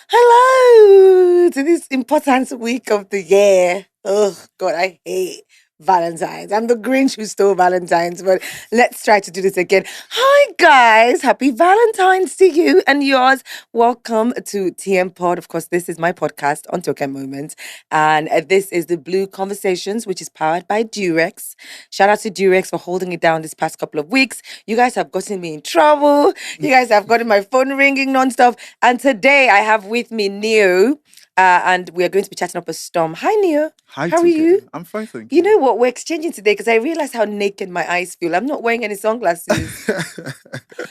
Hello to this important week of the year. Oh, God, I hate Valentine's. I'm the Grinch who stole Valentine's, but let's try to do this again. Hi, guys. Happy Valentine's to you and yours. Welcome to TM Pod. Of course, this is my podcast on Token Moments, and this is the Blue Conversations, which is powered by Durex. Shout out to Durex for holding it down this past couple of weeks. You guys have gotten me in trouble. You guys have gotten my phone ringing nonstop. And today I have with me Neo, and we are going to be chatting up a storm. Hi, Neo. Hi, How are Tuke. you? I'm fine, thank You you. know what? We're exchanging today because I realized how naked my eyes feel. I'm not wearing any sunglasses.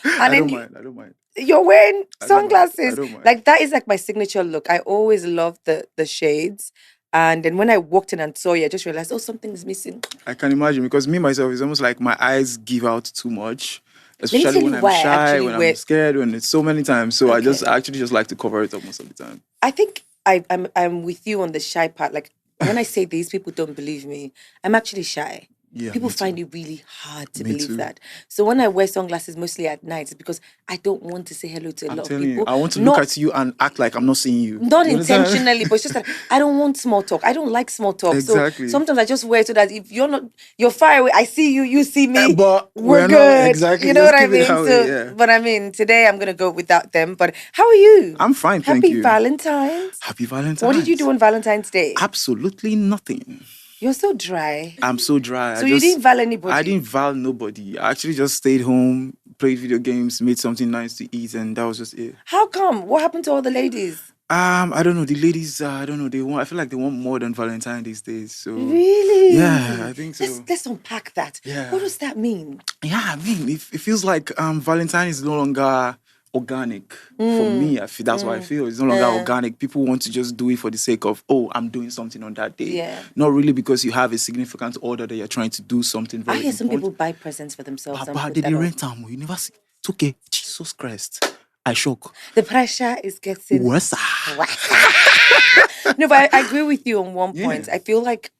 And I then don't mind. I don't mind. you're wearing I don't mind. I sunglasses. don't mind. Like that is like my signature look. I always love the shades. And then when I walked in and saw you, I just realized, oh, something is missing. I can imagine because me myself is almost like my eyes give out too much, Let me especially tell you when I'm why I shy, actually when I'm wear. scared, when it's so many times. So Okay. I actually just like to cover it up most of the time. I think I'm with you on the shy part. Like when I say these, people don't believe me. I'm actually shy. Yeah, People me find too. it really hard to Me believe too. that. So when I wear sunglasses mostly at night, it's because I don't want to say hello to a I'm lot of telling you, people. I want to look Not at you and act like I'm not seeing you. not You understand? intentionally, but it's just that I don't want small talk. I don't like small talk. So Exactly. sometimes I just wear it so that if you're far away, I see you, you see me, But we're we're not good. exactly. You know Just what I keep it mean? that way. So, Yeah. but I mean, today I'm gonna go without them. But how are you? I'm fine, thank Happy you. Valentine's. Happy What did you do Valentine's. on Valentine's Day? Absolutely nothing. You're so dry. I'm so dry. So you didn't val I anybody. didn't val nobody. I actually just stayed home, played video games, made something nice to eat, and that was just it. How come? What happened to all the ladies? I don't know. The ladies, I don't know. They want. I feel like they want more than Valentine these days. So, yeah, Really? I think Let's so. let's unpack that. What Yeah, does that mean? yeah. I mean, it feels like Valentine is no longer organic for me. Mm, I feel that's what I mm, feel. It's no longer uh, organic. People want to just do it for the sake of, oh, I'm doing something on that day, yeah. not really because you have a significant order that you're trying to do something I very hear some important. people buy presents for themselves and Baba, put they that on. rent am. You never see. It's okay. Jesus Christ. I shock. The pressure is getting Worse. worse. No, but I agree with you on one point. Yeah. I feel like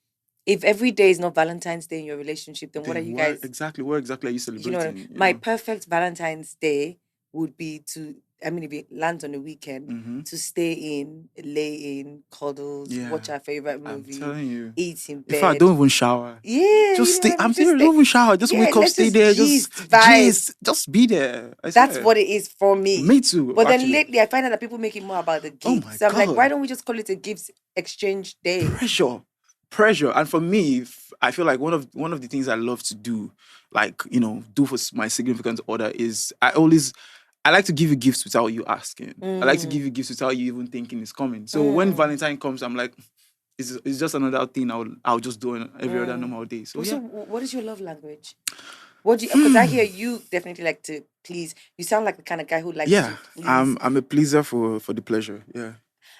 if every day is not Valentine's Day in your relationship, then what are Then you where guys? exactly? Where exactly are you You know, celebrating? You my know. perfect Valentine's Day would be to, I mean, if it lands on a weekend, Mm-hmm. to stay in, lay in, cuddles, Yeah. watch our favorite I'm movie, telling you. eat in In fact, bed. don't even shower. Yeah, Just you know stay. what I mean? I'm Just serious. stay. Don't even shower. Just Yeah, wake up, let's stay just there. Just gist, vibe. gist. Just be there. I That's swear. what it is for me. Me too. But then Actually. lately, I find out that people make it more about the Oh my gifts. I'm like, why god. don't we just call it a gifts exchange day? Pressure. And for me, I feel like one of the things I love to do, like do for my significant other is I like to give you gifts without you asking. I like to give Mm, you gifts without you even thinking it's coming. So when mm, Valentine comes, I'm like, it's just another thing I'll just do on every other mm. normal day. So Well, yeah. so, what is your love language? What do you? Because I hear you definitely like to please. You sound like the kind of guy who likes Yeah, to please. I'm a pleaser for the pleasure. Yeah.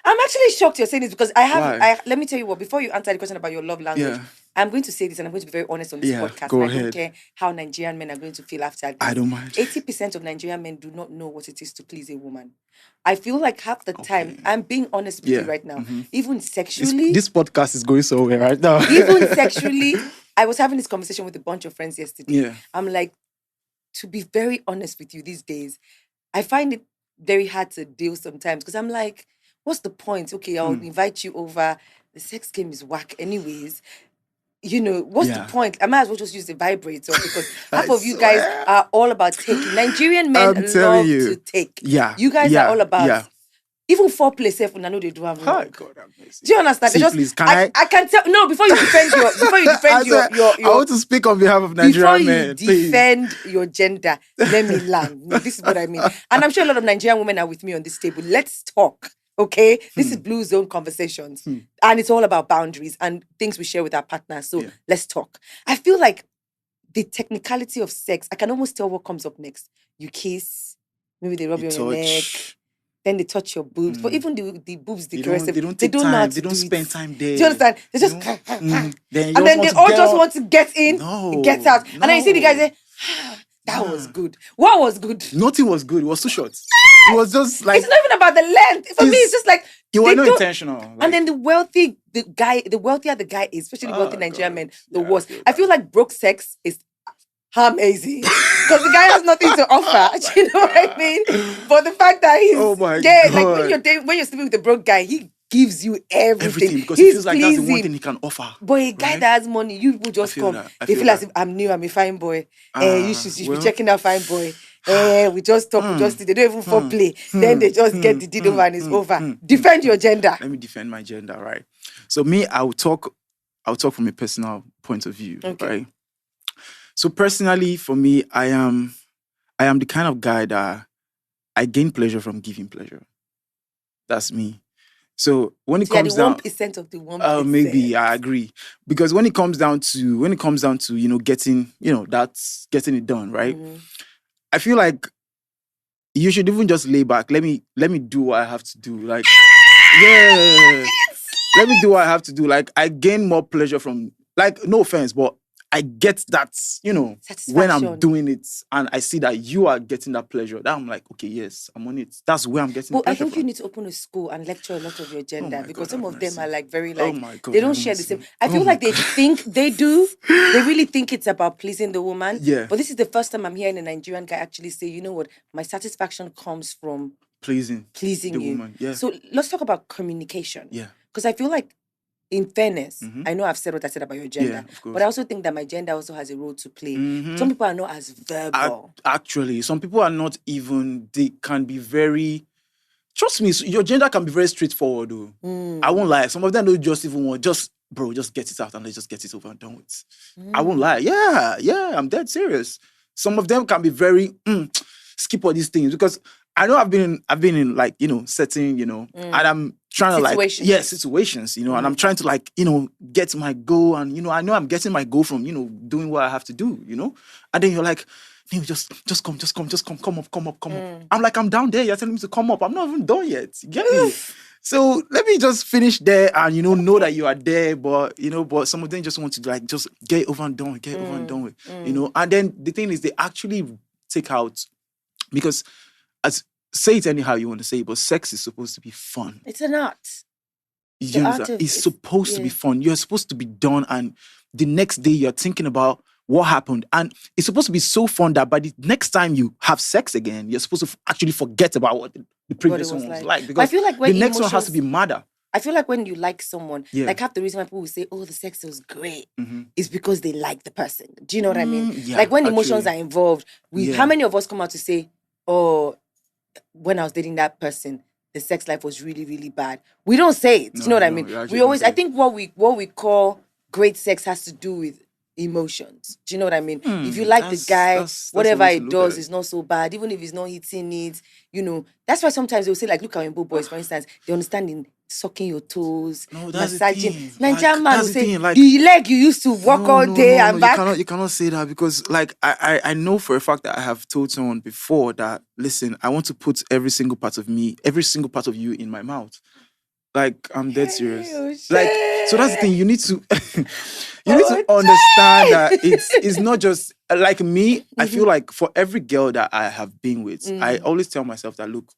I'm actually shocked you're saying this because I have. Why? Let me tell you what. Before you answer the question about your love language, Yeah. I'm going to say this, and I'm going to be very honest on this Yeah. podcast, and Go I don't ahead. care how Nigerian men are going to feel after I this. don't mind. 80% of Nigerian men do not know what it is to please a woman. I feel like half the time, Okay. I'm being honest with you Yeah. right now, hmm even This sexually, this podcast is going somewhere right now. even sexually, I was having this conversation with a bunch of friends yesterday. Yeah. I'm like, to be very honest with you these days, I find it very hard to deal sometimes because I'm like, what's the point? Okay, I'll Hmm. invite you over. The sex game is whack, anyways. You know, what's the Yeah. point? I might as well just use the vibrator because I half of you guys swear. are all about taking. Nigerian men I'm telling love to you. take. Yeah. You guys are Yeah. all about Yeah. even foreplay self when I know they do have Hi, wrong. God have mercy. Do you understand? They See, just please, can I? I can tell no before you defend I said I your want to speak on behalf of before Nigerian you men, please. defend your gender, let me land. This is what I mean. And I'm sure a lot of Nigerian women are with me on this table. Let's talk. Okay. This is Hmm. Blue Zone Conversations. Hmm. And it's all about boundaries and things we share with our partners. So Yeah. let's talk. I feel like the technicality of sex, I can almost tell what comes up next. You kiss, maybe they rub You you on your neck, touch. then they touch your boobs. But Mm. even the boobs, the They don't. caressive, They don't they take don't know how time. They to don't do it. spend time Do you there. understand? They You just know. Then you and just then want they to all get just up. want to get in, get No. out. And then you see the guy No. say, that was Nah. good. What was good? Nothing was good. It was too short. It was just like It's not even about the length. For me, it's it's. just like You were they not don't. intentional. And then Like, the wealthier the guy is, especially wealthy oh Nigerian God. men, the Yeah, I worse. feel I feel that. like broke sex is how amazing. Because the guy has nothing to offer. Do you know what I mean? But the fact that he's Oh my like when God. you're sleeping with a broke guy, he gives you everything. Everything, because it He's feels like that's the one thing pleasing. he can offer. But a guy Right? that has money, you will I just feel come. that. I They feel feel as that. if I'm new, I'm a fine boy. You should be Well. checking out fine boy. We just talk, we just they don't even foreplay. Then they just get the deed over and it's over. Defend your gender. Let me defend my gender, right? So me, I'll talk from a personal point of view, Okay. right? So personally, for me, I am the kind of guy that I gain pleasure from giving pleasure. That's me. So when it So you're the comes down, 1% of the 1%. maybe I agree, because when it comes down to getting getting it done, right? Mhm. I feel like you should even just lay back. Let me do what I have to do. Like, yeah, let me do what I have to do. Like, I gain more pleasure from, like, no offense, but I get that, when I'm Satisfaction. doing it and I see that you are getting that pleasure, that I'm like, okay, yes, I'm on it. That's where I'm getting the But I pleasure think you from. need to open a school and lecture a lot of your Oh gender my because God, some have of them mercy. are like very Oh like my God, they don't have share the same. mercy. I Oh feel my like they God. think they do. They really think it's about pleasing the woman. Yeah. But this is the first time I'm hearing a Nigerian guy actually say, you know what, my satisfaction comes from Pleasing pleasing the you. woman. Yeah. So let's talk about communication. Yeah. Because I feel like, in fairness, Mhm. I know I've said what I said about your Yeah, gender, of but I course. also think that my gender also has a role to play. Mhm. Some people are not as verbal. Actually, some people are not even, they can be very, trust me, your gender can be very straightforward though. I won't lie. Some of them don't just even want, just get it out and let's just get it over and done with. I won't lie. Yeah, I'm dead serious. Some of them can be very skip all these things, because I know I've been in like, setting, and I'm trying to like, Situations. situations, and I'm trying to like, get my goal, and I know I'm getting my goal from, doing what I have to do, and then you're like, "Neil, just come, come up. I'm like, I'm down there, you're telling me to come up. I'm not even done yet. You get me? So let me just finish there and know that you are there, but but some of them just want to like just get it over and done, with, and then the thing is they actually take out, because as say it anyhow you want to say it, but sex is supposed to be fun. It's an art. You The art understand? of It's supposed to be yeah. fun. You're supposed to be done, and the next day you're thinking about what happened, and it's supposed to be so fun that by the next time you have sex again, you're supposed to actually forget about what the What it previous was one was like. like, But I because feel like the when next one has to emotions be madder. I feel like when you like someone, Yeah. like half the reason why people will say, "Oh, the sex was great," Mhm. is because they like the person. Do you know what I mean? Yeah, Like when emotions actually. are involved, how Yeah. many of us come out to say, "Oh, when I was dating that person, the sex life was really, really bad." We don't say it. Do you know what I mean? you actually We don't always, say I it. think what we call great sex has to do with emotions. Do you know what I mean? If you like the guy, That's a whatever way to he look at does it. is not so bad, even if he's not hitting it. That's why sometimes they'll say, like, look at Rainbow Boys, for instance, they understand in sucking your toes, No, that's the massaging. thing. Nigerian man will That's the say, thing. Like, the leg you used to walk all day no. and back. You cannot say that, because like I know for a fact that I have told someone before that, listen, I want to put every single part of me, every single part of you in my mouth. Like, I'm dead serious. Oh, Like, so that's the thing. shit. You need to you need to Oh, understand that shit. it's not just like me. I feel like for every girl that I have been with, I always tell myself that, look,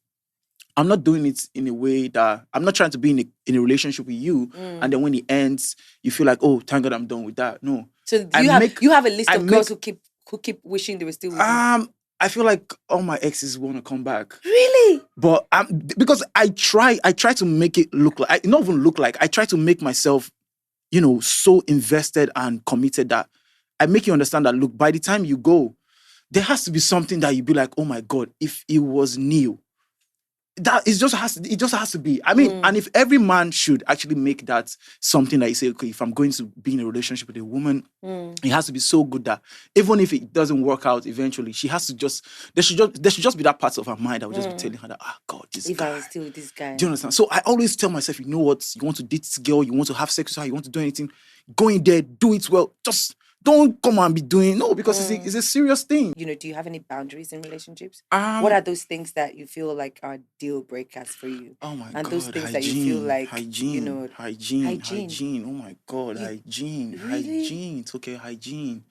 I'm not doing it in a way that I'm not trying to be in a relationship with you, and then when it ends, you feel like, oh, thank God I'm done with that. No. So do I you make have a list I of girls make who keep wishing they were still with you? I feel like all my exes want to come back. Really? But because I try to make it look like, not even look like, I try to make myself, so invested and committed that I make you understand that, look, by the time you go, there has to be something that you be like, oh my God, if it was new. That it just has to be. I mean, and if every man should actually make that something that you say, okay, if I'm going to be in a relationship with a woman, it has to be so good that even if it doesn't work out eventually, she has to there should just be that part of her mind that will just be telling her that, God, this If guy. I was still with this guy. Do you understand? So I always tell myself, you know what, you want to date this girl, you want to have sex with her, you want to do anything, go in there, do it well. Just don't come and be doing because it's a serious thing. Do you have any boundaries in relationships? What are those things that you feel like are deal breakers for you? Oh my And God, those things that you feel like, hygiene. Oh my God, hygiene. Really? Hygiene. It's okay, hygiene.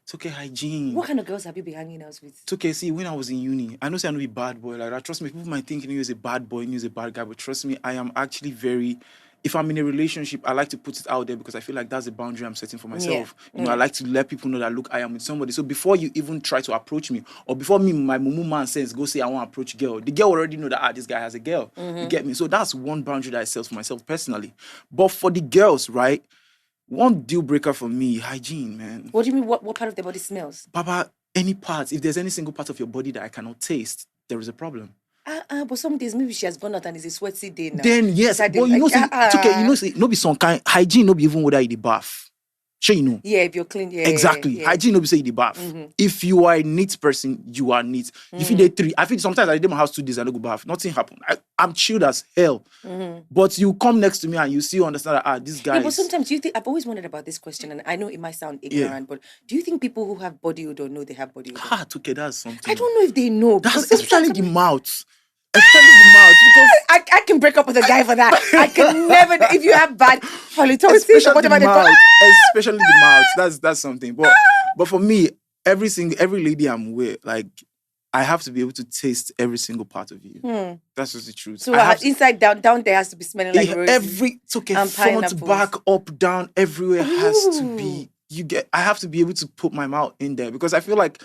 It's okay, hygiene. What kind of girls have you been hanging out with? It's okay. See, when I was in uni, I know say I know be bad boy like that. Trust me, people might think you is a bad boy, you is a bad guy, but trust me, I am actually very if I'm in a relationship, I like to put it out there because I feel like that's a boundary I'm setting for myself. Yeah. You know, I like to let people know that, look, I am with somebody. So before you even try to approach me, or before me, my mumu man says, go say I want to approach a girl, the girl already know that, this guy has a girl. You get me? So that's one boundary that I set for myself personally. But for the girls, right, one deal breaker for me, hygiene, man. What do you mean? What part of the body smells? Papa, any part, if there's any single part of your body that I cannot taste, there is a problem. But some days maybe she has gone out and it's a sweaty day now. Then yes, but you know, it's okay. You know, say no be some kind hygiene, no be even whether you the bath. Sure, you know. Yeah, if you're clean, yeah. Exactly. Yeah. Hygiene, no be say you the bath. If you are a neat person, you are neat. If you did 3, I feel sometimes I did my house 2 days and I go bath. Nothing happened. I'm chilled as hell. But you come next to me and you still understand that this guy. Yeah, but sometimes do you think, I've always wondered about this question, and I know it might sound ignorant, but do you think people who have body odor know they have body odor? Okay, that's something. I don't know if they know. That's especially the mouth. Especially the mouth, because I can break up with a guy for that. I can never. If you have bad halitosis, especially the mouth, especially the mouth. That's something. But for me, every lady I'm with, like, I have to be able to taste every single part of you. That's just the truth. So inside down there has to be smelling like roses. It's okay. Front, back, up, down, everywhere has to be. I have to be able to put my mouth in there because I feel like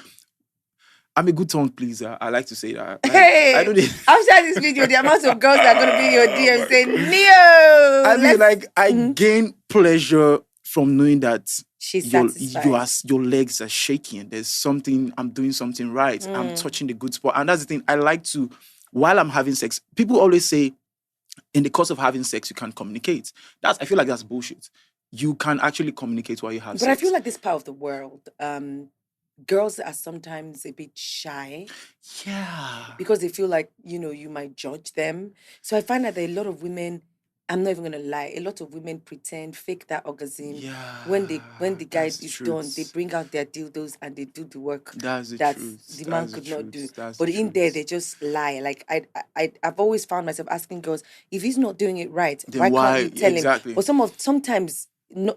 I'm a good tongue pleaser. I like to say that. Like, hey, after this video, the amount of girls that are going to be in your DM saying, Neo! I mean, like, I gain pleasure from knowing that she's satisfied. Your legs are shaking. There's something, I'm doing something right. I'm touching the good spot. And that's the thing. I like to, while I'm having sex, people always say, in the course of having sex, you can't communicate. I feel like that's bullshit. You can actually communicate while you have sex. But I feel like this part of the world, girls are sometimes a bit shy. Yeah. Because they feel like, you might judge them. So I find that there are a lot of women, I'm not even going to lie, a lot of women pretend, fake that orgasm. Yeah. When the guy is done, they bring out their dildos and they do the work that the man could not do. That's but in there, they just lie. Like, I've always found myself asking girls, if he's not doing it right, then why can't you tell exactly. him? But sometimes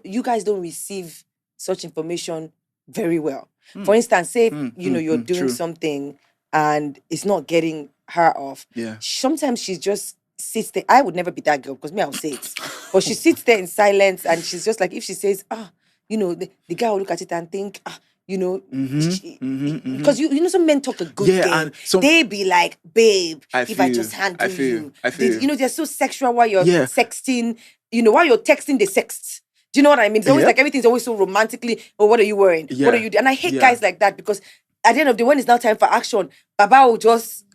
you guys don't receive such information very well. For instance, say you're doing something and it's not getting her off. Yeah. Sometimes she just sits there. I would never be that girl because I'll say it. But she sits there in silence and she's just like, if she says, the guy will look at it and think, because some men talk a good game. And they be like, babe, I just handle you. They're so sexual while you're sexting. While you're texting, they sext. Do you know what I mean? It's always like everything's always so romantically. Oh, what are you wearing? What are you doing? And I hate guys like that because at the end of the day, when it's now time for action, Baba will just.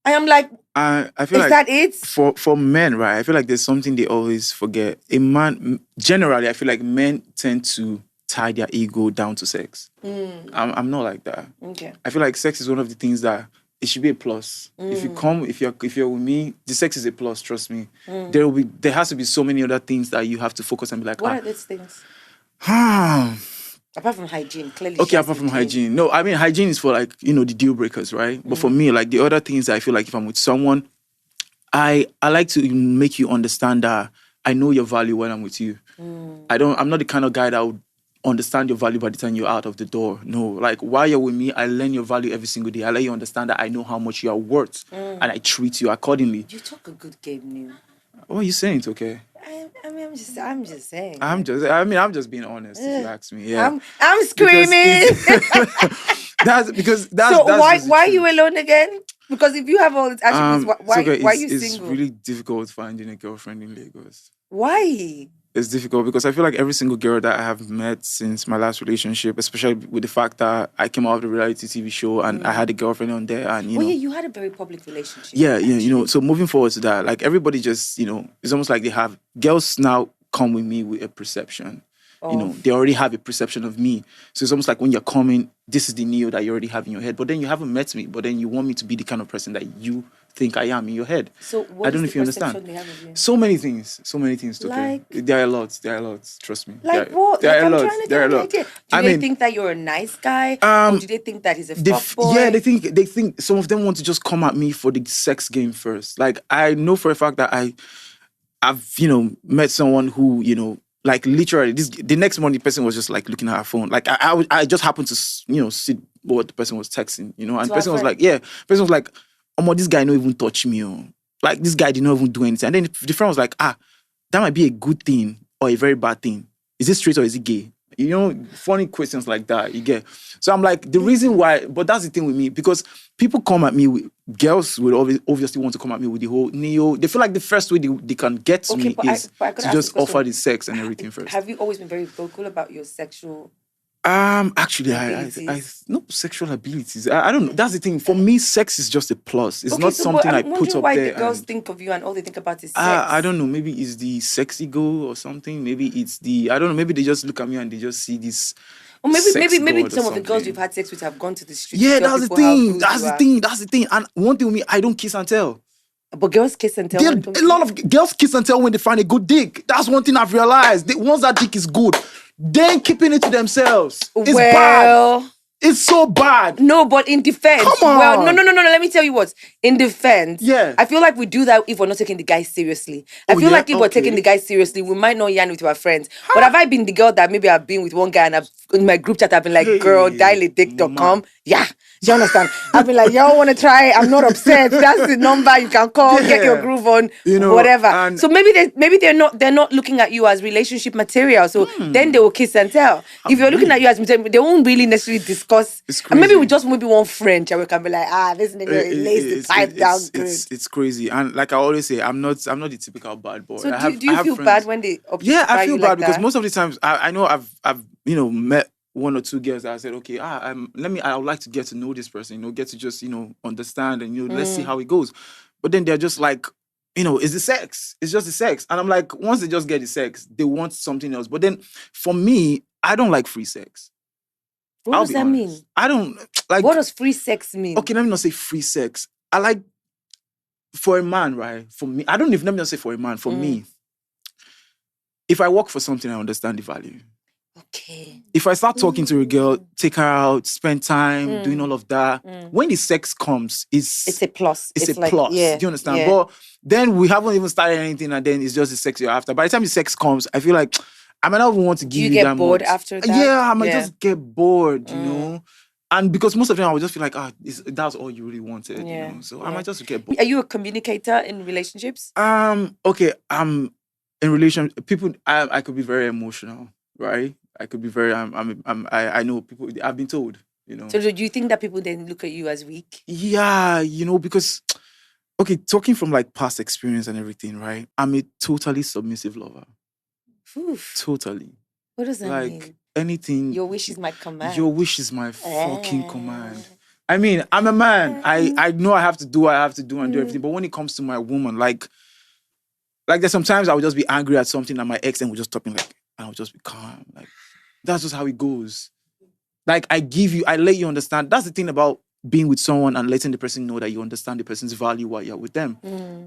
I am like, I feel is that it? For men, right? I feel like there's something they always forget. A man, generally, I feel like men tend to tie their ego down to sex. I'm not like that. Okay. I feel like sex is one of the things that it should be a plus. If you're with me, the sex is a plus. Trust me. There has to be so many other things that you have to focus and be like. What are these things? Apart from hygiene, clearly. Okay, apart from hygiene. No, I mean hygiene is for like the deal breakers, right? But for me, like the other things that I feel like if I'm with someone, I like to make you understand that I know your value when I'm with you. I'm not the kind of guy that would understand your value by the time you're out of the door. No, like while you're with me, I learn your value every single day. I let you understand that I know how much you are worth and I treat you accordingly. You talk a good game, Neil. What are you saying? It's okay. I'm just saying. I'm just being honest. If you ask me, yeah. I'm screaming. So why are you alone again? Because if you have all these attributes, why are you single? It's really difficult finding a girlfriend in Lagos. Why? It's difficult because I feel like every single girl that I have met since my last relationship, especially with the fact that I came out of the reality TV show and I had a girlfriend on there, and you had a very public relationship. Yeah, so moving forward to that, like everybody just, it's almost like girls now come with me with a perception. They already have a perception of me. So it's almost like when you're coming, this is the Neo that you already have in your head. But then you haven't met me. But then you want me to be the kind of person that you think I am in your head. So what I don't know if you understand. They have of you? So many things. Like, there are lots. Trust me. Like what? There are I'm lots. trying to get an idea. Do they think that you're a nice guy? Or do they think that he's a fuckboy? Yeah, they think some of them want to just come at me for the sex game first. Like I know for a fact that I've met someone who like literally the next morning the person was just like looking at her phone. Like I just happened to see what the person was texting, and the person was like, this guy don't even touch me. Like this guy did not even do anything. And then the friend was like, that might be a good thing or a very bad thing. Is it straight or is it gay? You know, funny questions like that, you get. So I'm like, the reason why, but that's the thing with me, because people come at me with, girls will obviously want to come at me with the whole neo. They feel like the first way they can get to me is to just offer the sex and everything first. Have you always been very vocal about your sexual actually, I no sexual abilities. I don't know. That's the thing. For me, sex is just a plus. It's not something I put up why there. The girls think of you and all they think about is sex. I don't know. Maybe it's the sexy girl or something. Maybe it's the, I don't know. Maybe they just look at me and they just see this. Or maybe some of the girls you've had sex with have gone to the street. Yeah, that's the thing. That's the thing. And one thing with me, I don't kiss and tell. But girls kiss and tell. A lot of girls kiss and tell when they find a good dick. That's one thing I've realized. Once that dick is good, then keeping it to themselves. It's bad. It's so bad. No, but in defense. Come on. Well, no. Let me tell you what. In defense, yeah. I feel like we do that if we're not taking the guy seriously. I feel like if we're taking the guy seriously, we might not yarn with our friends. But have I been the girl that maybe I've been with one guy and in my group chat I've been like, girl, dialedick.com. Yeah. Do you understand? I've been like, y'all want to try? I'm not upset. That's the number you can call. Yeah. Get your groove on. You know, whatever. So maybe they're not looking at you as relationship material. So then they will kiss and tell. If you're looking at you as material, they won't really necessarily discuss. And maybe we just maybe one French and we can be like, this nigga lays the pipe down good. It's crazy. And like I always say, I'm not the typical bad boy. So do you feel bad when they Yeah, I feel bad because most of the times I know I've met one or two girls that I said, okay, I would like to get to know this person, get to just, understand and, let's see how it goes. But then they're just like, it's the sex. It's just the sex. And I'm like, once they just get the sex, they want something else. But then for me, I don't like free sex. What does that mean? I don't like. What does free sex mean? Okay, let me not say free sex. I like, for a man, right? For me, let me not say for a man. For me, if I work for something, I understand the value. Okay. If I start talking to a girl, take her out, spend time, doing all of that, when the sex comes, it's a plus. It's a plus. Yeah, do you understand? Yeah. But then we haven't even started anything, and then it's just the sex you're after. By the time the sex comes, I feel like I might not even want to give you that much. Do you get bored after that? Yeah, I might just get bored, you know? And because most of the time I would just feel like, that's all you really wanted, you know? So I might just get bored. Are you a communicator in relationships? Okay, in relationships, people, I could be very emotional, right? I could be very, I know people, I've been told, So do you think that people then look at you as weak? Yeah, because, okay, talking from like past experience and everything, right? I'm a totally submissive lover. Oof. Totally. What does that mean? Like anything. Your wish is my command. Your wish is my fucking command. I mean, I'm a man. I know I have to do what I have to do and do everything. But when it comes to my woman, like there's sometimes I would just be angry at something and my ex and would just stop me and I would just be calm. Like, that's just how it goes. Like, I let you understand. That's the thing about being with someone and letting the person know that you understand the person's value while you're with them.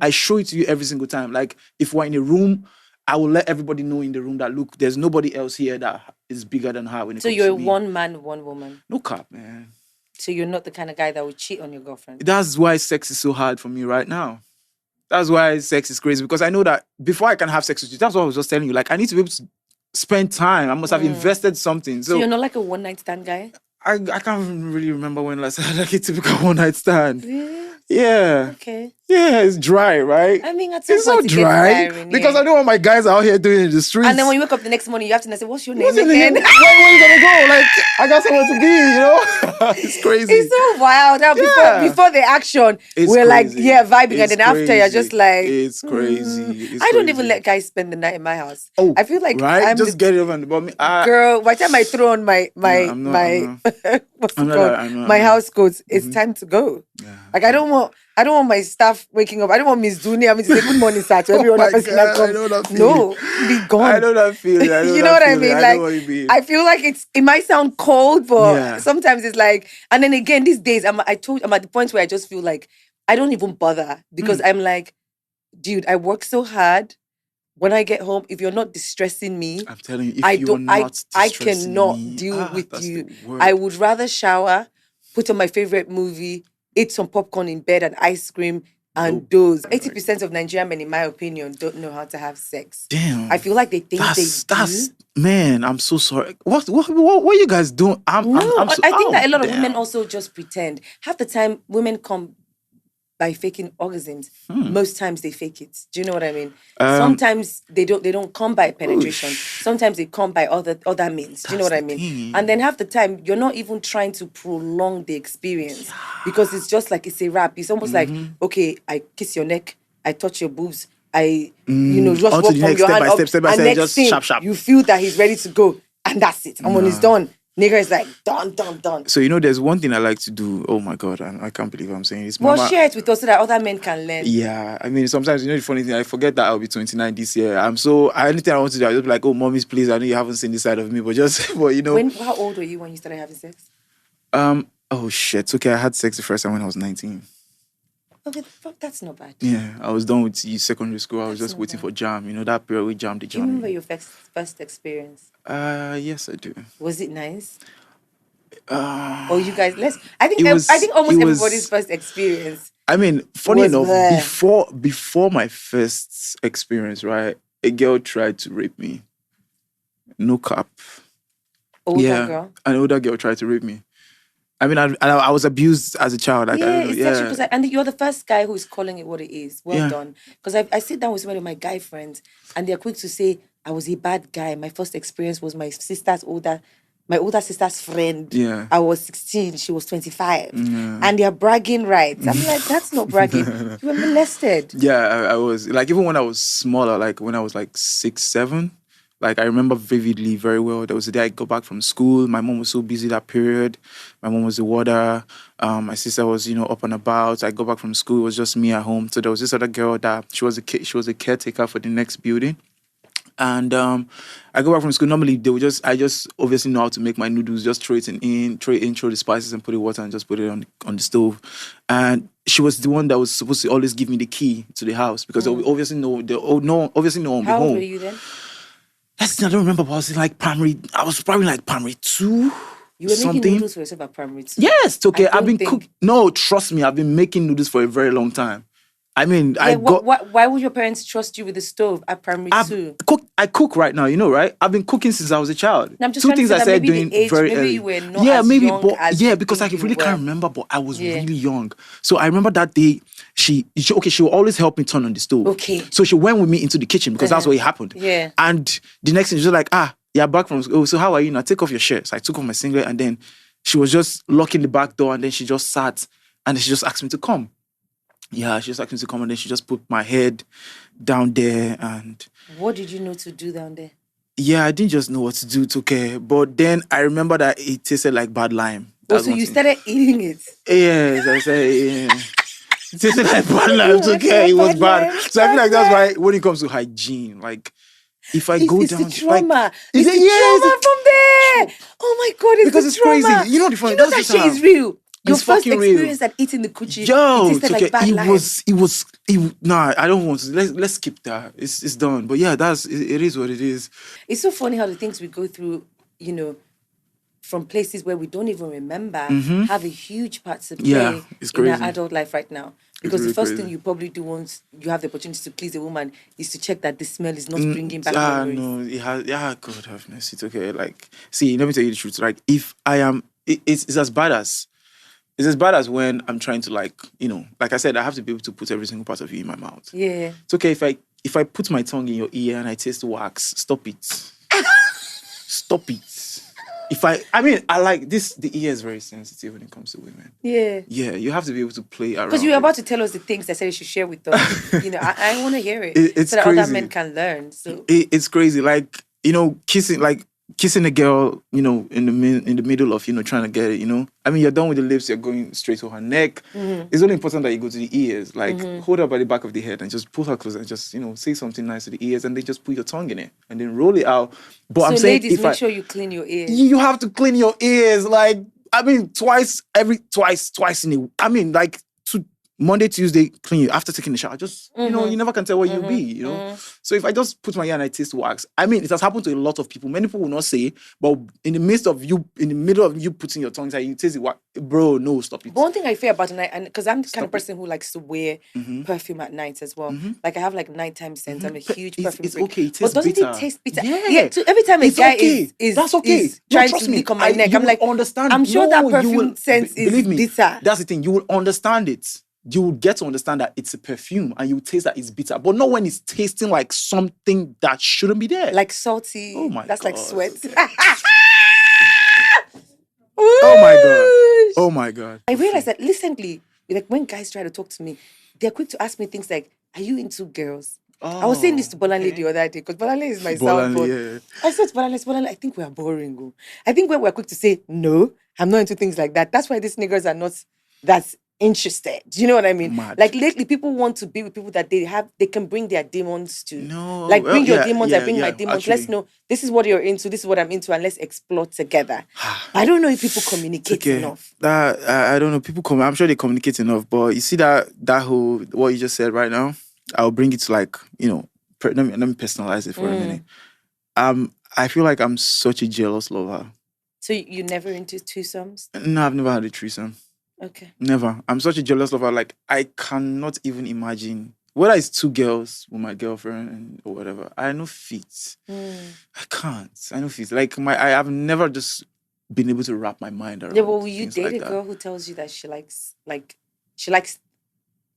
I show it to you every single time. Like, if we're in a room, I will let everybody know in the room that, look, there's nobody else here that is bigger than her when it comes to me. So you're one man, one woman? No cap, man. So you're not the kind of guy that would cheat on your girlfriend? That's why sex is so hard for me right now. That's why sex is crazy. Because I know that before I can have sex with you, that's what I was just telling you. Like, I need to be able to spend time. I must have invested something. So you're not like a one-night stand guy? I can't really remember when last I had like a typical one-night stand. Really? Yeah. Okay. Yeah, it's dry, right? I mean, it's so dry because I know what my guys out here doing in the streets. And then when you wake up the next morning, you have to say, "What's your name again?" Where are you gonna go? Like, I got somewhere to be, It's crazy. It's so wild. Now, before the action, we're crazy. Like, vibing, and then after you're just like, it's crazy. I don't even let guys spend the night in my house. Oh, I feel like I'm just get it over and me. Girl, by the time I throw on my house coats, it's time to go. Yeah. Like I don't want my staff waking up. I don't want Miss Duni having to say good morning, sir, to every other person that comes. No, be gone. I know that feeling. You know what I mean? Like, I feel like it might sound cold, but sometimes it's like, and then again, these days, I'm at the point where I just feel like I don't even bother because I'm like, dude, I work so hard. When I get home, if you're not distressing me, I'm telling you, I cannot deal with you. I would rather shower, put on my favorite movie, eat some popcorn in bed and ice cream and doze. 80% of Nigerian men, in my opinion, don't know how to have sex. Damn. I feel like they think they do. Man, I'm so sorry. What you guys doing? I think that a lot of women also just pretend. Half the time, women come by faking orgasms. Most times they fake it. Do you know what I mean? Um, Sometimes they don't come by penetration. Oosh. Sometimes they come by other means. Do you know That's what I the mean? thing. And then half the time you're not even trying to prolong the experience because it's just like it's a wrap. It's almost like, okay, I kiss your neck, I touch your boobs, I just On to walk the from next your step hand by up, step by and step, next just thing sharp, sharp. you feel that he's ready to go, and that's it. And when he's done, nigga is like done, done, done. So there's one thing I like to do. Oh my god, I can't believe I'm saying this, Well, Mama. share it with us so that other men can learn. Yeah, I mean, sometimes the funny thing, I forget that I'll be 29 this year. Anything I want to do, I just be like, oh, mommies, please, I know you haven't seen this side of me, but How old were you when you started having sex? Oh shit. Okay, I had sex the first time when I was 19. Okay, that's not bad. Yeah, I was done with secondary school. I was That's just not waiting bad. for jam. That period we jammed the Do you remember Johnny. your first experience? Yes, I do. Was it nice? Or Uh, you guys? I think it I was. think It almost everybody's was. first experience I mean, funny was enough, bleh. before my first experience, right, a girl tried to rape me. No cap. Older girl. An older girl tried to rape me. I mean, I was abused as a child. Like, I Yeah, don't know. it's actually Yeah, because and you're the first guy who is calling it what it is. Well yeah. done. Because I sit down with some of my guy friends and they're quick to say I was a bad guy. My first experience was my older sister's friend. Yeah. I was 16, she was 25. Yeah. And they're bragging rights. I'm like, that's not bragging. You were molested. Yeah, I was like, even when I was smaller, like when I was like 6, 7, like I remember vividly very well. There was a day I got back from school. My mom was so busy that period. My mom was the water. My sister was, up and about. I got back from school. It was just me at home. So there was this other girl that she was a caretaker for the next building. And I go back from school. Normally, I just obviously know how to make my noodles. Just throw it throw the spices and put the water and just put it on the stove. And she was the one that was supposed to always give me the key to the house because obviously obviously no one will be How old home. were you then? I don't remember, but I was like primary. I was probably like primary 2. You were making something. noodles for yourself at primary 2. Yes, okay. I I've been don't cook. No, trust me. I've been making noodles for a very long time. I mean, Yeah, why would your parents trust you with the stove at primary 2? I cook right now, right? I've been cooking since I was a child. And I'm just Two trying to things say I that started maybe doing the age, very maybe early. you were not as young as you because I think you really can't were. remember, but I was Yeah. really young. So I remember that day she will always help me turn on the stove. Okay. So she went with me into the kitchen because that's what it happened. Yeah. And the next thing she was like, yeah, back from school. So how are you now? Take off your shirt. So I took off my singlet and then she was just locking the back door and then she just sat and then she just asked me to come. Yeah, she just asked me to come and then she just put my head down there and... What did you know to do down there? Yeah, I didn't just know what to do. It's okay. But then I remember that it tasted like bad lime. So you started eating it? Yes, I said, yeah. It tasted like bad lime. It's okay. It was bad. So I feel like that's why when it comes to hygiene, like if I go it's down... the trauma. Like, it's the trauma from there. Oh my God, because the it's trauma. crazy. You know the funny, you know that shit is real. Your It's first fucking real. experience at eating the coochie, Yo, it tasted like bad lime. Nah, I don't want to. Let's skip that. It's done. But yeah, it is what it is. It's so funny how the things we go through, from places where we don't even remember, have a huge part to play it's in our crazy. adult life right now. Because really the first crazy. thing you probably do once you have the opportunity to please a woman is to check that the smell is not bringing back memories. No, it has. Yeah, God have mercy. It's okay. Like, see, let me tell you the truth. Like, if I am, it's as bad as. It's as bad as when I'm trying to like I said, I have to be able to put every single part of you in my mouth. Yeah. It's okay if I put my tongue in your ear and I taste wax, stop it. Stop it. I like this, the ear is very sensitive when it comes to women. Yeah. Yeah, you have to be able to play around. Because you were about to tell us the things that said you should share with us. I want to hear it. It's so that crazy. other men can learn. So it's crazy. Like, kissing a girl, in the middle of, trying to get it, I mean, you're done with the lips, you're going straight to her neck. Mm-hmm. It's only important that you go to the ears, like hold her by the back of the head and just pull her close and just, say something nice to the ears and then just put your tongue in it and then roll it out. But so I'm saying, ladies, make sure you clean your ears. you have to clean your ears, like, I mean, twice in like Monday, Tuesday, clean you after taking the shower. Just, you never can tell where you'll be, So if I just put my ear and I taste wax, I mean, it has happened to a lot of people. Many people will not say, but in the middle of you putting your tongue inside, you taste it, wax, bro, no, stop it. But one thing I fear about and because I'm the kind of person who likes to wear perfume at night as well. Like I have like nighttime scents. I'm a huge perfume It's freak. okay. It tastes but doesn't bitter. it taste bitter? Yeah. So every time a It's guy okay. is That's okay. is trying trust to me. lick on my neck, you I'm like, will understand. I'm sure that No, perfume scent is believe me, bitter. That's the thing. You will understand it. you would get to understand that it's a perfume and you taste that it's bitter, but not when it's tasting like something that shouldn't be there. Like salty. Oh my That's like God. sweat. Oh my God. Oh my God. I realized that recently, like when guys try to talk to me, they're quick to ask me things like, "Are you into girls?" I was saying this to Bolanle the other day because Bolanle is my soundboard. Yeah. I said to Bolanle, I think we are boring. Oh. I think when we're quick to say, no, I'm not into things like that. That's why these niggas are not that interested. Do you know what I mean? Mad. Like lately, people want to be with people that they can bring their demons to. No. Like bring your yeah, demons, yeah, I bring my yeah, demons. actually. Let's know this is what you're into, this is what I'm into, and let's explore together. I don't know if people communicate enough. That I don't know. People I'm sure they communicate enough, but you see that whole what you just said right now. I'll bring it to like let me personalize it for a minute. I feel like I'm such a jealous lover. So you never into twosomes? No, I've never had a threesome. Okay. Never. I'm such a jealous lover. Like I cannot even imagine whether it's two girls with my girlfriend or whatever. I know feet. I can't. I know feet. Like I have never just been able to wrap my mind around. Yeah, but will you things date like a that. girl who tells you that she likes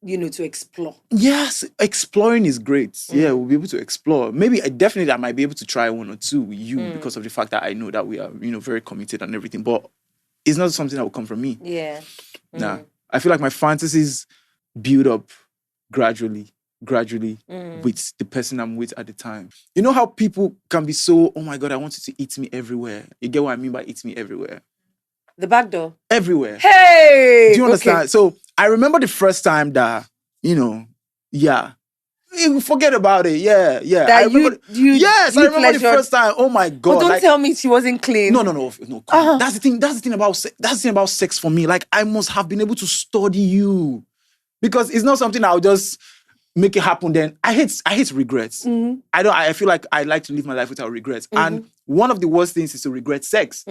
to explore? Yes, exploring is great. Yeah, we'll be able to explore. Maybe I might be able to try one or two with you because of the fact that I know that we are, very committed and everything. But it's not something that will come from me. Yeah. Nah. I feel like my fantasies build up gradually with the person I'm with at the time. You know how people can be so, oh my God, I want you to eat me everywhere. You get what I mean by eat me everywhere? The back door? Everywhere. Hey! Do you understand? Okay. So I remember the first time that, yeah. Forget about it. Yeah. That I remember, yes, I remember the first time. Oh my God. But don't tell me she wasn't clean. No. Come on. That's the thing about sex for me. Like I must have been able to study you. Because it's not something I'll just make it happen then. I hate regrets. I feel like I like to live my life without regrets. And one of the worst things is to regret sex.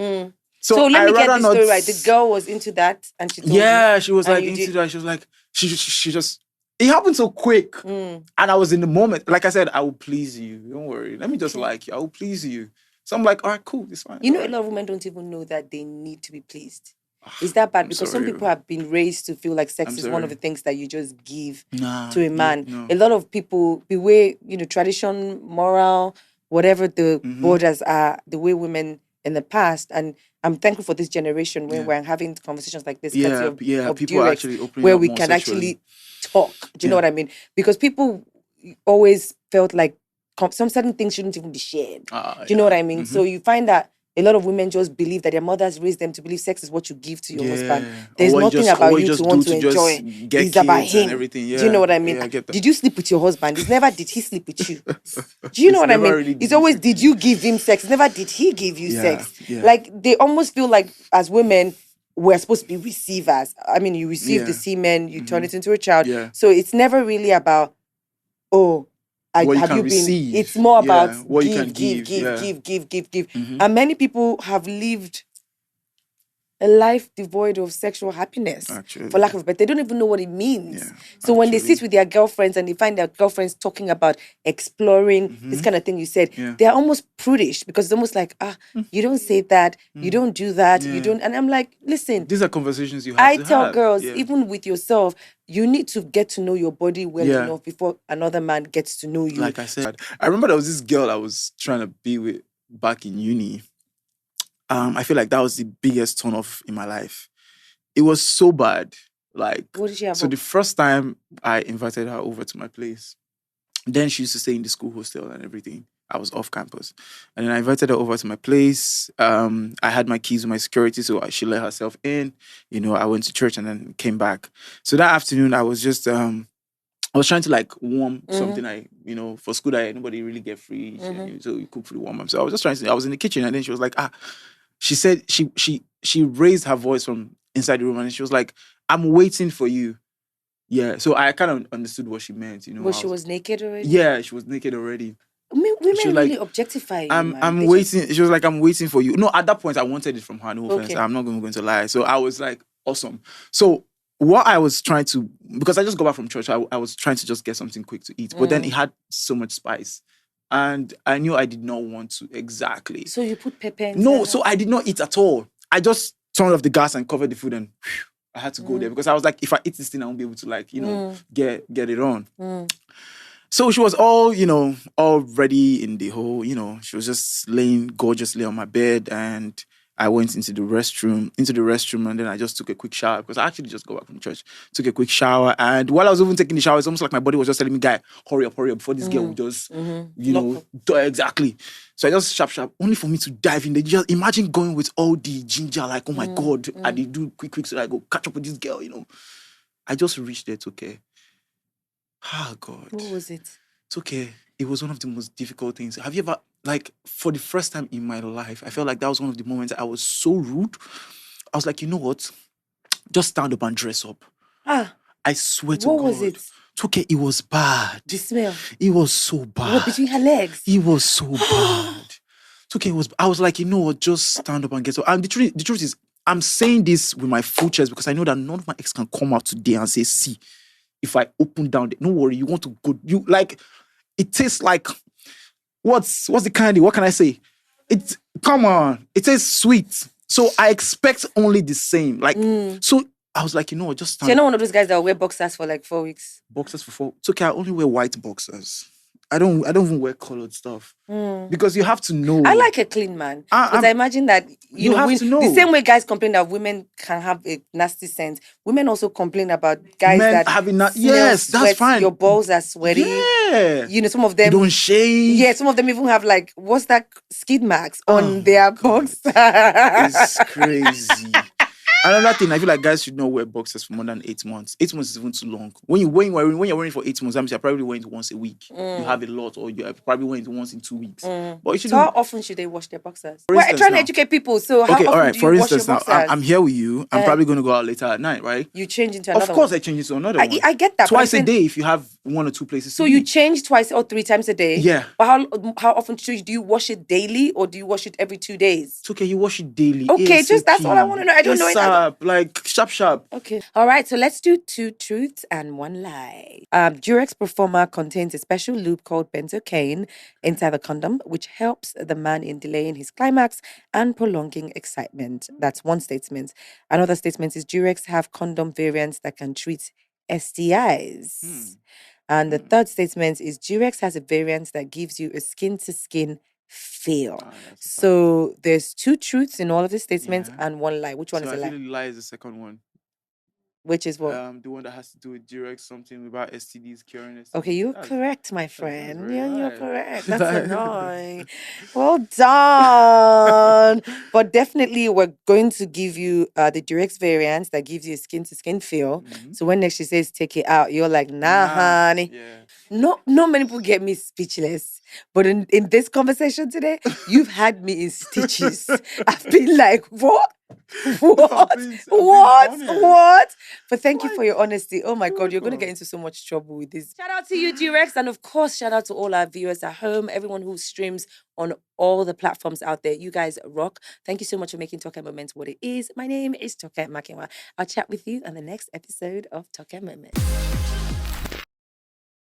So let me get this story right. The girl was into that and she told you. She was like into that. She was like, she just, it happened so quick. And I was in the moment. Like I said, I will please you. Don't worry. Let me just like you. I will please you. So I'm like, all right, cool. It's fine. A lot of women don't even know that they need to be pleased. Is that bad? Because some people have been raised to feel like sex is one of the things that you just give to a man. No. A lot of people, the way, tradition, moral, whatever the borders are, the way women in the past, and I'm thankful for this generation when we're having conversations like this. Of people are actually opening where up we more can sexually. actually talk. Do you know what I mean? Because people always felt like some certain things shouldn't even be shared. Do you know what I mean? So you find that a lot of women just believe that their mothers raised them to believe sex is what you give to your husband. There's nothing about you to want to enjoy. It's about him. Everything. Yeah. Do you know what I mean? Yeah, I get that. Did you sleep with your husband? It's never did he sleep with you. Do you know what I mean? Really it's always did you give him sex? It's never did he give you sex. Yeah. Like they almost feel like as women we're supposed to be receivers. I mean, you receive the semen, you turn it into a child. Yeah. So it's never really about what have you receive. It's more about what give, you can give. And many people have lived a life devoid of sexual happiness, for lack of a better. They don't even know what it means. So when they sit with their girlfriends and they find their girlfriends talking about exploring this kind of thing you said, they're almost prudish because it's almost like, you don't say that, you don't do that, you don't. And I'm like, listen. These are conversations you have to tell have. girls, even with yourself, you need to get to know your body well enough before another man gets to know you. Like I said, I remember there was this girl I was trying to be with back in uni. I feel like that was the biggest turn off in my life. It was so bad. Like, what did she have? So the first time I invited her over to my place, then she used to stay in the school hostel and everything. I was off campus. And then I invited her over to my place. I had my keys with my security, so she let herself in. I went to church and then came back. So that afternoon, I was just, I was trying to like warm something for school that nobody really get free. So you cook for the warm up. So I was just I was in the kitchen and then she was like, she said, she raised her voice from inside the room and she was like, I'm waiting for you. Yeah. So I kind of understood what she meant, But she was naked already? Yeah, she was naked already. Women really objectify you, I'm waiting. She was like, I'm waiting for you. No, at that point, I wanted it from her. No offense. I'm not going to lie. So I was like, awesome. So what I was trying to, because I just got back from church, I was trying to just get something quick to eat. But then it had so much spice. And I knew I did not want to exactly. So you put pepper in? No, so I did not eat at all. I just turned off the gas and covered the food and I had to go there because I was like, if I eat this thing, I won't be able to like, get it on. So she was all, all ready in the whole, she was just laying gorgeously on my bed, and I went into the restroom, and then I just took a quick shower because I actually just got back from church, took a quick shower, and while I was even taking the shower, it's almost like my body was just telling me, guy, hurry up before this girl would just, exactly. So I just sharp, only for me to dive in there. Just imagine going with all the ginger, like, oh my God, I did do quick so that I go catch up with this girl, I just reached there, it's okay. Ah, God. What was it? It's okay. It was one of the most difficult things. Have you ever, like, for the first time in my life, I felt like that was one of the moments I was so rude. I was like, you know what? Just stand up and dress up. I swear to God. What was it? It's okay. It was bad. The smell? It was so bad. What, between her legs? It was so bad. It's okay. I was like, you know what? Just stand up and get up. And the truth is, I'm saying this with my full chest because I know that none of my ex can come out today and say, see, if I open down, don't worry, you want to go, you like, it tastes like, what's the candy? What can I say? Come on, it tastes sweet. So I expect only the same. Like, so I was like, you know what, just stand. So you're not one of those guys that will wear boxers for like 4 weeks? Boxers for 4? It's okay, I only wear white boxers. I don't even wear colored stuff because you have to know. I like a clean man, but I imagine that you have to know. The same way guys complain that women can have a nasty scent, women also complain about guys that having yes, that's fine. Your balls are sweaty. Yeah, some of them you don't shave. Yeah, some of them even have like what's that, skid marks on their box. It's crazy. Another thing, I feel like guys should not wear boxers for more than 8 months. 8 months is even too long. When you're wearing for 8 months, that means you're probably wearing it once a week. You have a lot, or you're probably wearing it once in 2 weeks. But so how often should they wash their boxers? We're trying to educate people. So how often do you wash your boxers? I'm here with you. I'm probably going to go out later at night, right? You change into another one. Of course, I change into another one. I get that. Twice a day if you have 1 or 2 places. So you change twice or 3 times a day? Yeah. But how often do you wash it daily, or do you wash it every 2 days? It's okay, you wash it daily. Okay, just that's all I want to know. I don't know it. Like sharp. Okay. All right. So let's do 2 truths and 1 lie. Durex Performer contains a special lube called benzocaine inside the condom, which helps the man in delaying his climax and prolonging excitement. That's one statement. Another statement is Durex have condom variants that can treat STIs. And the third statement is Durex has a variant that gives you a skin-to-skin feel. So there's 2 truths in all of the statements and 1 lie. Which one is a lie? I feel lie is the second one. Which is what? The one that has to do with Durex, something about STDs, curing STDs. Okay, you're correct, my friend. You're correct. That's annoying. Well done. But definitely, we're going to give you the Durex variant that gives you a skin-to-skin feel. So when next she says take it out, you're like, nah, honey. Yeah. Not many people get me speechless. But in this conversation today, you've had me in stitches. I've been like, what? What? But thank you for your honesty. Oh my God, you're going to get into so much trouble with this. Shout out to you, Durex. And of course, shout out to all our viewers at home, everyone who streams on all the platforms out there. You guys rock. Thank you so much for making Talk Moments what it is. My name is Toke Makinwa. I'll chat with you on the next episode of Talk Moments.